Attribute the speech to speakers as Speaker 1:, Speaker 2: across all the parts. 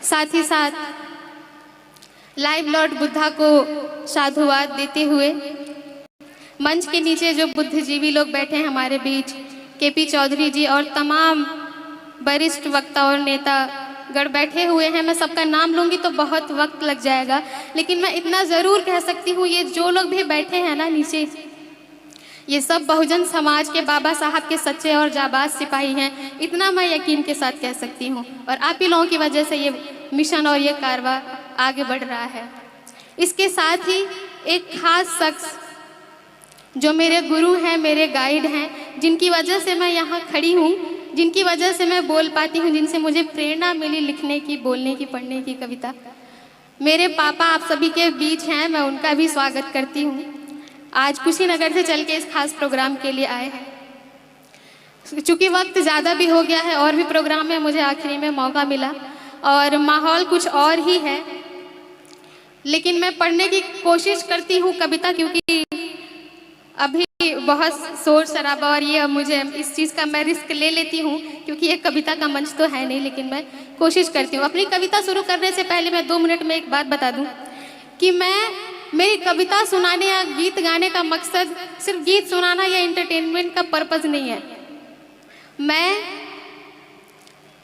Speaker 1: साथ ही साथ live Lord Buddha को साधुवाद देते हुए मंच के नीचे जो बुद्धिजीवी लोग बैठे हैं हमारे बीच, केपी चौधरी जी और तमाम वरिष्ठ वक्ता और नेता गण बैठे हुए हैं। मैं सबका नाम लूँगी तो बहुत वक्त लग जाएगा, लेकिन मैं इतना ज़रूर कह सकती हूँ, ये जो लोग भी बैठे हैं ना नीचे, ये सब बहुजन समाज के बाबा साहब के सच्चे और जाबाज सिपाही हैं। इतना मैं यकीन के साथ कह सकती हूँ, और आप ही लोगों की वजह से ये मिशन और ये कारवां आगे बढ़ रहा है। इसके साथ ही एक खास शख्स जो मेरे गुरु हैं, मेरे गाइड हैं, जिनकी वजह से मैं यहाँ खड़ी हूँ, जिनकी वजह से मैं बोल पाती हूँ, जिनसे मुझे प्रेरणा मिली लिखने की, बोलने की, पढ़ने की, कविता। मेरे पापा आप सभी के बीच हैं, मैं उनका भी स्वागत करती हूँ। आज कुशीनगर से चल के इस खास प्रोग्राम के लिए आए हैं। चूँकि वक्त ज़्यादा भी हो गया है और भी प्रोग्राम में मुझे आखिरी में मौका मिला और माहौल कुछ और ही है, लेकिन मैं पढ़ने की कोशिश करती हूँ कविता, क्योंकि अभी बहुत शोर शराबा और ये मुझे इस चीज़ का मैं रिस्क ले लेती हूँ, क्योंकि ये कविता का मंच तो है नहीं, लेकिन मैं कोशिश करती हूँ। अपनी कविता शुरू करने से पहले मैं 2 मिनट में एक बात बता दूँ कि मेरी कविता सुनाने या गीत गाने का मकसद सिर्फ गीत सुनाना या एंटरटेनमेंट का पर्पज़ नहीं है। मैं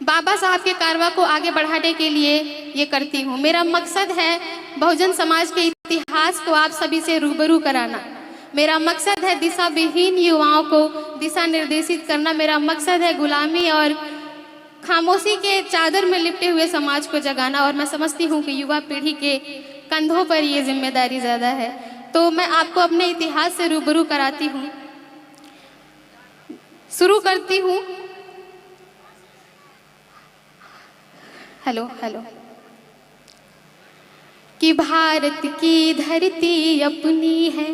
Speaker 1: बाबा साहब के कारवां को आगे बढ़ाने के लिए ये करती हूँ। मेरा मकसद है बहुजन समाज के इतिहास को आप सभी से रूबरू कराना। मेरा मकसद है दिशा विहीन युवाओं को दिशा निर्देशित करना। मेरा मकसद है गुलामी और खामोशी के चादर में लिपटे हुए समाज को जगाना, और मैं समझती हूँ कि युवा पीढ़ी के कंधों पर ये जिम्मेदारी ज़्यादा है। तो मैं आपको अपने इतिहास से रूबरू कराती हूँ। शुरू करती हूँ। Hello hello. कि भारत की धरती अपनी है,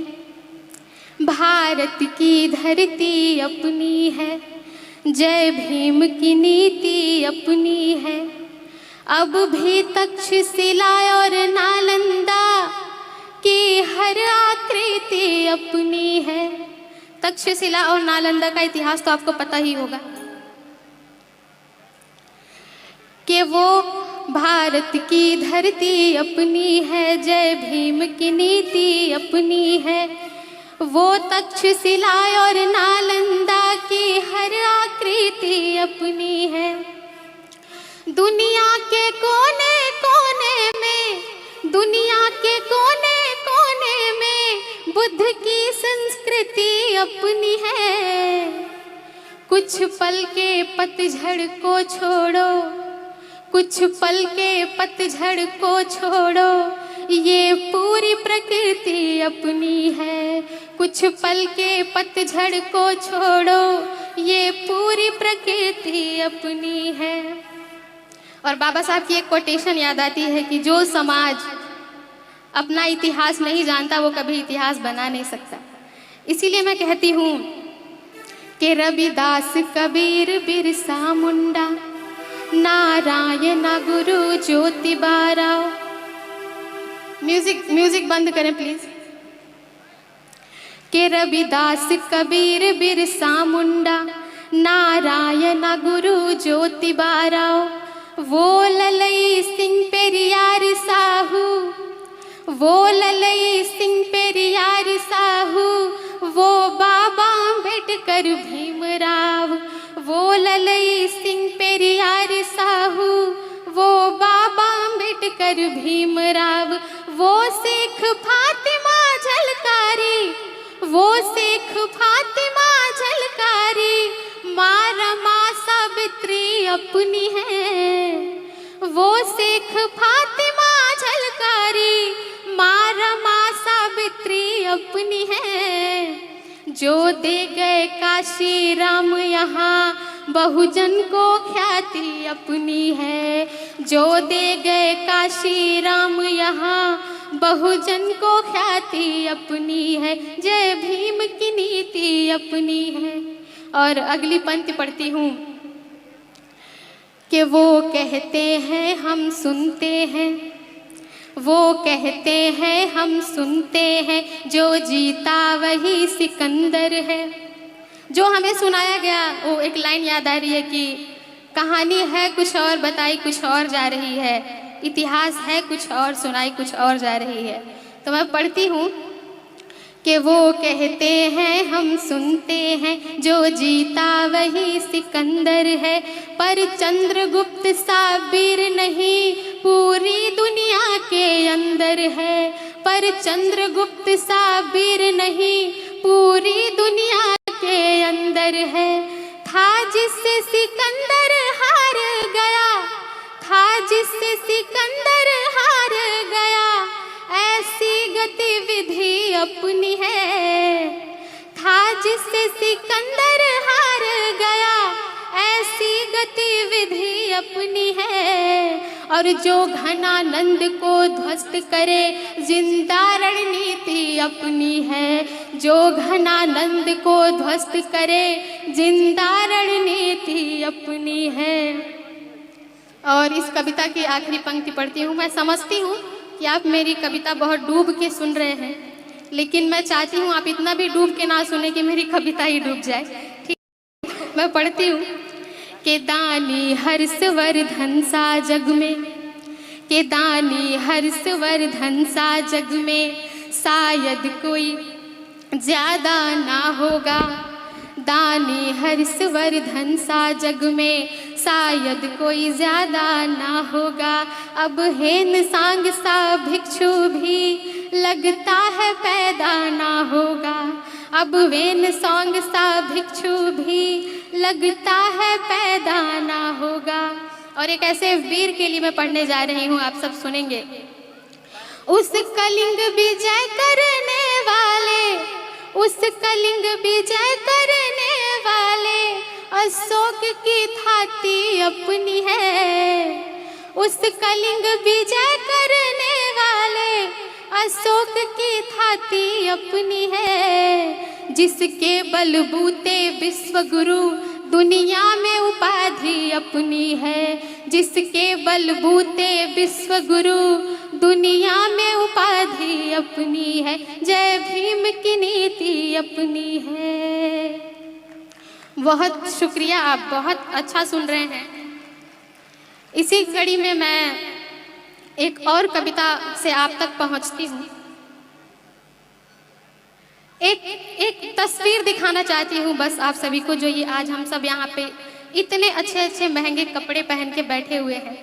Speaker 1: भारत की धरती अपनी है, जय भीम की नीति अपनी है। अब भी तक्षशिला और नालंदा की हर आकृति अपनी है। तक्षशिला और नालंदा का इतिहास तो आपको पता ही होगा कि वो भारत की धरती अपनी है, जय भीम की नीति अपनी है। वो तक्षशिला और नालंदा की हर आकृति अपनी है। दुनिया के कोने कोने में, दुनिया के कोने कोने में बुद्ध की संस्कृति अपनी है। कुछ पल के पतझड़ को छोड़ो, कुछ पल के पतझड़ को छोड़ो, ये पूरी प्रकृति अपनी है। कुछ पल के पतझड़ को छोड़ो, ये पूरी प्रकृति अपनी है। और बाबा साहब की एक कोटेशन याद आती है कि जो समाज अपना इतिहास नहीं जानता वो कभी इतिहास बना नहीं सकता। इसीलिए मैं कहती हूँ कि रविदास, कबीर, बिरसा मुंडा, नारायण गुरु ज्योतिबा राव। म्यूजिक बंद करें प्लीज। के रविदास, कबीर, बिरसा मुंडा, नारायण गुरु ज्योतिबा राव, वो ललई सिंह पेरियार साहू, वो ललई सिंह पेरियार साहू, वो बाबा अम्बेडकर भीमराव, वो ललई सिंह पेरियार साहू, वो बाबा अम्बेडकर भीमराव, वो शेख फातिमा झलकारी, वो शेख फातिमा झलकारी, माँ रमा सावित्री अपनी है। वो शेख फातिमा झलकारी, माँ रमा सावित्री अपनी है। जो दे गए काशी राम यहाँ बहुजन को ख्याति अपनी है। जो दे गए काशी राम यहाँ बहुजन को ख्याति अपनी है। जय भीम की नीति अपनी है। और अगली पंक्ति पढ़ती हूँ कि वो कहते हैं हम सुनते हैं, वो कहते हैं हम सुनते हैं, जो जीता वही सिकंदर है। जो हमें सुनाया गया वो एक लाइन याद आ रही है कि कहानी है कुछ और बताई कुछ और जा रही है, इतिहास है कुछ और सुनाई कुछ और जा रही है। तो मैं पढ़ती हूँ कि वो कहते हैं हम सुनते हैं, जो जीता वही सिकंदर है, पर चंद्रगुप्त सा वीर नहीं पूरी दुनिया के अंदर है, पर चंद्रगुप्त सा वीर नहीं पूरी दुनिया के अंदर है। था जिससे सिकंदर हार गया, था जिससे सिकंदर हार गया, ऐसी गतिविधि अपनी है। था जिससे सिकंदर हार गया, ऐसी गतिविधि अपनी है। और जो घनानंद को ध्वस्त करे, जिंदा रणनीति अपनी है। जो घनानंद को ध्वस्त करे, जिंदा रणनीति अपनी है। और इस कविता की आखिरी पंक्ति पढ़ती हूँ। मैं समझती हूँ कि आप मेरी कविता बहुत डूब के सुन रहे हैं, लेकिन मैं चाहती हूँ आप इतना भी डूब के ना सुने कि मेरी कविता ही डूब जाए। ठीक, मैं पढ़ती हूँ कि दानी हर्षवर्धन सा जग में, कि दानी हर्षवर्धन सा जग में, शायद कोई ज्यादा ना होगा। दानी हर्षवर्धन सा जग में, शायद कोई ज्यादा ना होगा। अब हेन सांग सा भिक्षु भी लगता है पैदा ना होगा। अब वेन सांग सा भिक्षु भी लगता है पैदा ना होगा। और एक ऐसे वीर के लिए मैं पढ़ने जा रही हूँ, आप सब सुनेंगे। उस कलिंग विजय करने वाले, उस कलिंग विजय करने वाले, अशोक की थाती अपनी है। उस कलिंग विजय करने वाले, अशोक की थाती अपनी है। जिसके बलबूते विश्व गुरु दुनिया में उपाधि अपनी है। जिसके बलबूते विश्व गुरु दुनिया में उपाधि अपनी है। जय भीम की नीति अपनी है। बहुत शुक्रिया, आप बहुत अच्छा सुन रहे हैं। इसी कड़ी में मैं एक और कविता से आप तक पहुंचती हूँ। एक तस्वीर दिखाना चाहती हूँ बस आप सभी को, जो ये आज हम सब यहाँ पे इतने अच्छे अच्छे महंगे कपड़े पहन के बैठे हुए हैं।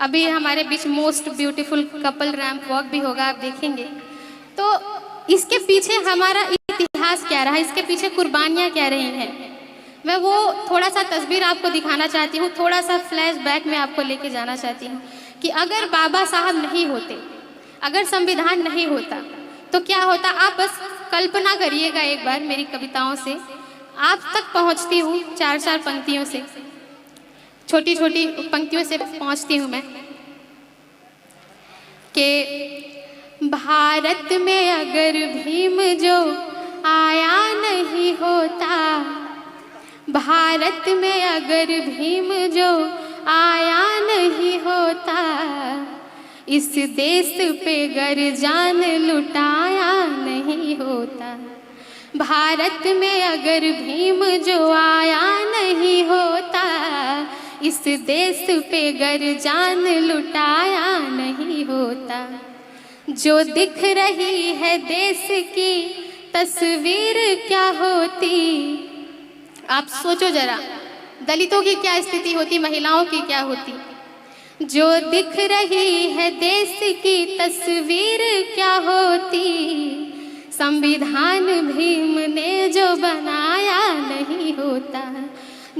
Speaker 1: अभी हमारे बीच most beautiful couple ramp walk भी होगा, आप देखेंगे। तो इसके पीछे हमारा इतिहास क्या रहा, इसके पीछे कुर्बानियाँ क्या रही हैं, मैं वो थोड़ा सा तस्वीर आपको दिखाना चाहती हूँ। थोड़ा सा फ्लैशबैक में आपको लेके जाना चाहती हूँ कि अगर बाबा साहब नहीं होते, अगर संविधान नहीं होता तो क्या होता। आप बस कल्पना करिएगा एक बार मेरी कविताओं से, आप तक पहुँचती हूँ 4-4 पंक्तियों से, छोटी छोटी पंक्तियों से पहुँचती हूँ मैं। कि भारत में अगर भीम जो आया नहीं होता, भारत में अगर भीम जो आया नहीं होता, इस देश पे गर जान लुटाया नहीं होता। भारत में अगर भीम जो आया नहीं होता, इस देश पे गर जान लुटाया नहीं होता। जो दिख रही है देश की तस्वीर क्या होती। आप सोचो जरा, दलितों की क्या स्थिति होती, महिलाओं की क्या होती। जो दिख रही है देश की तस्वीर क्या होती। संविधान भीम ने जो बनाया नहीं होता।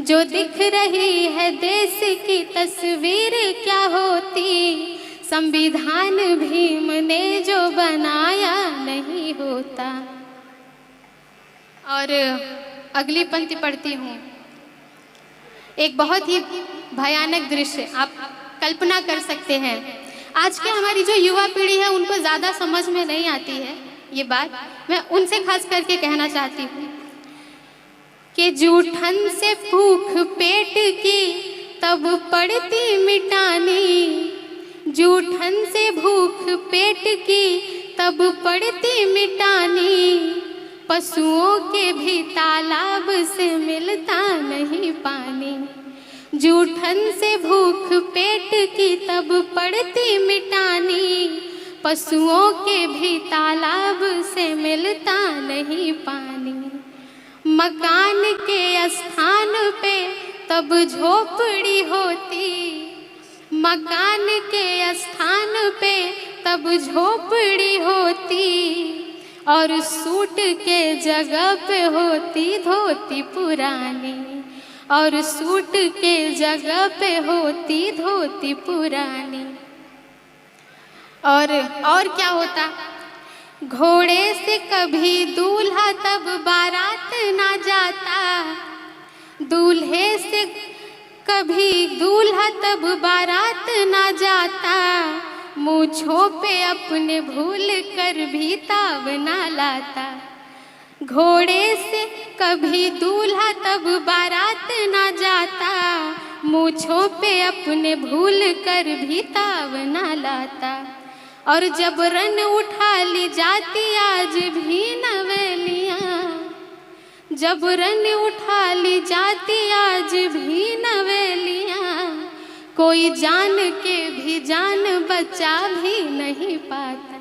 Speaker 1: जो दिख रही है देश की तस्वीर क्या होती। संविधान भीम ने जो बनाया नहीं होता। और अगली पंक्ति पढ़ती हूँ। एक बहुत ही भयानक दृश्य, आप कल्पना कर सकते हैं। आज के हमारी जो युवा पीढ़ी है उनको ज़्यादा समझ में नहीं आती है ये बात, मैं उनसे खास करके कहना चाहती हूँ कि जूठन से भूख पेट की तब पड़ती मिटानी। जूठन से भूख पेट की तब पड़ती मिटानी। पशुओं के भी तालाब से मिलता नहीं पानी। जूठन से भूख पेट की तब पड़ती मिटानी, पशुओं के भी तालाब से मिलता नहीं पानी। मकान के स्थान पे तब झोपड़ी होती, मकान के स्थान पे तब झोपड़ी होती, और सूट के जगह पे होती धोती पुरानी, और सूट के जगह पे होती धोती पुरानी। और क्या होता, घोड़े से कभी दूल्हा तब बारात ना जाता, दूल्हे से कभी दूल्हा तब बारात ना जाता, मूंछों पे अपने भूल कर भी ताव ना लाता। घोड़े से कभी दूल्हा तब बारात ना जाता, मूंछों पे अपने भूल कर भी ताव ना लाता। और जब रन उठा ली जाती आज भी नवेलियाँ, जब रन उठा ली जाती आज भी नवेलियाँ, कोई जान के भी जान बचा भी नहीं पाता।